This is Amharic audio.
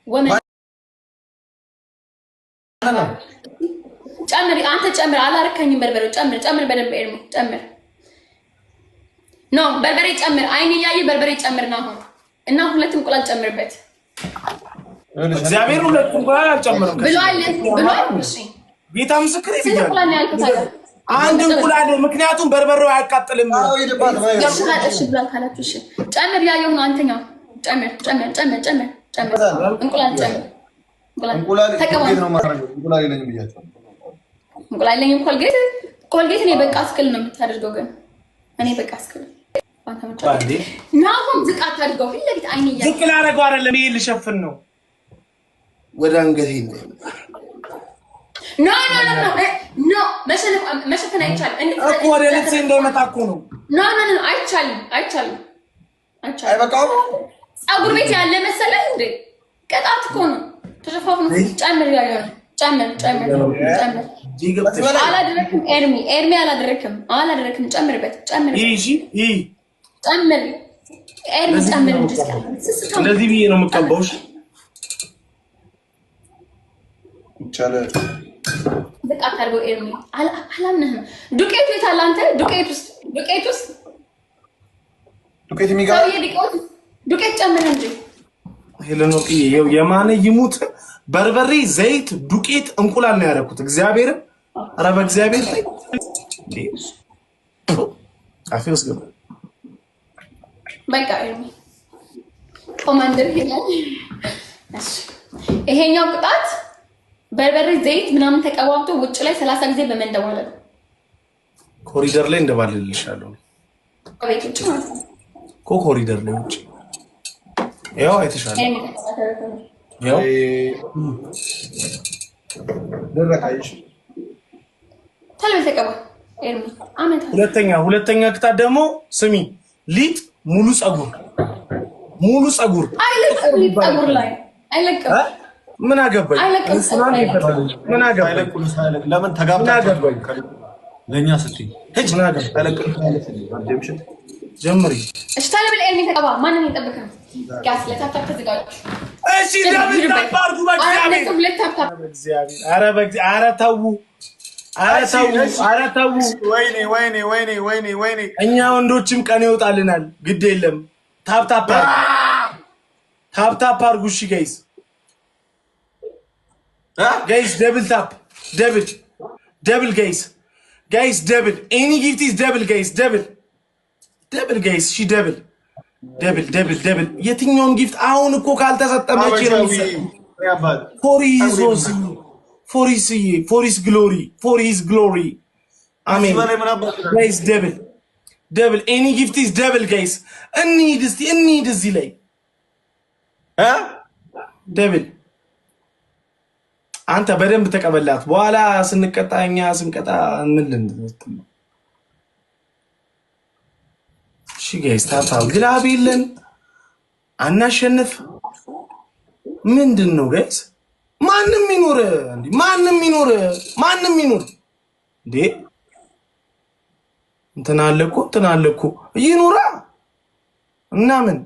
ወመን ጨምሪ አንተ ጨምር አላረከኝም በርበሬ ጨምር በደንብ ኤርሚ ጨምር ኖ በርበሬ ጨምር አይን ያየ በርበሬ ጨምርና አሁን እና ሁለት እንቁላል ጨምርበት እግዚአብሔር ሁለት እንቁላል አልጨምርም ብሏል እሺ ጌታ ምስክር ይብያል አንድ እንቁላል ምክንያቱም በርበሬው አያቃጥልም እሺ ብሏል ካላችሁ እሺ ጨምር ያየው ነው አንተኛው ጨምር እንቁላል ጨምር እንቁላል ተቀበል ነው ማረግ እንቁላል ይለኝ ብያቸው እንቁላል ይለኝ ኮልጌት ነው በቃ አስክል ነው የምታደርገው ግን እኔ በቃ አስክል ባንዴ ናሁን ዝቃት አድርገው ለሊት አይን ያየ ዝቅ ላረጋው አይደለም ይሄ ልሸፍን ነው ወደ አንገቴ ነው ኖ መሸፈን አይቻልም እኮ ወደ ልትሴ እንዳይመጣ እኮ ነው ኖ አይቻልም አይበቃም ፀጉር ቤት ያለ መሰለህ እንዴ ቀጣት እኮ ነው ተሸፋፍኑ ጨምር ያየው ጨምር አላደረክም ኤርሚ አላደረክም ጨምርበት እሺ ጨምር ኤርሚ ጨምር እንደዚህ ብዬ ነው የምቀባው እሺ ይቻላል በቃ ታርገው ኤርሚ አላምነህ ዱቄቱ የታለ አንተ ዱቄቱስ ዱቄት የሚጋ ዱቄት ጨምር እንጂ ሄለኖቂ የማነ ይሙት በርበሬ ዘይት ዱቄት እንቁላል ነው ያደረኩት እግዚአብሔር ኧረ በእግዚአብሔር ላይ አፌውስ ገባ በቃ ኤርሚ ኮማንደር ይላል እሺ ይሄኛው ቅጣት በርበሬ ዘይት ምናምን ተቀባብቶ ውጭ ላይ 30 ጊዜ በመንደዋለል ኮሪደር ላይ እንደባልልልሻለሁ ቤት ውጭ ኮሪደር ላይ ውጭ ያው አይተሻለ ያው ደረቃይሽ ታለበ ተቀባ ኤርሚ አመታ ሁለተኛ ቅጣት ደግሞ ስሚ ሊጥ ሙሉ ጸጉር አይለቅም ሊጥ ጸጉር ላይ አይለቅም ምን አገባኝ ምን አገባኝ ለምን ተጋብታችሁ ለኛ ስትይ ምን አገባኝ ጀምሪ እሺ ታለበ ኤርሚ ተቀባ ማንንም ይጠብቀን ጋስ ለታታክ ተዘጋጁ እሺ ለምን ታባርጉ በእግዚአብሔር ኧረ ተው ወይኔ እኛ ወንዶችም ቀን ይወጣልናል ግድ የለም ታፕ አርጉ እሺ ጋይስ ደብል ጋይስ ደብል ኤኒ ጊፍት ኢዝ ደብል ጋይስ እሺ ደብል የትኛውም ጊፍት አሁን እኮ ካልተሰጠ መቼ ነው የሚሰጠው for his glory amen guys double any gift is double guys እንሂድ እዚህ ላይ double አንተ በደንብ ተቀበላት በኋላ ስንቀጣኛ ስንቀጣ ምን ልንድነው እሺ ጋይስ ታታው ግላብ የለን አናሸንፍ ምንድነው ጋይስ ማንንም ይኖር እንዴ እንትና አለኩ ይኑራ እና ምን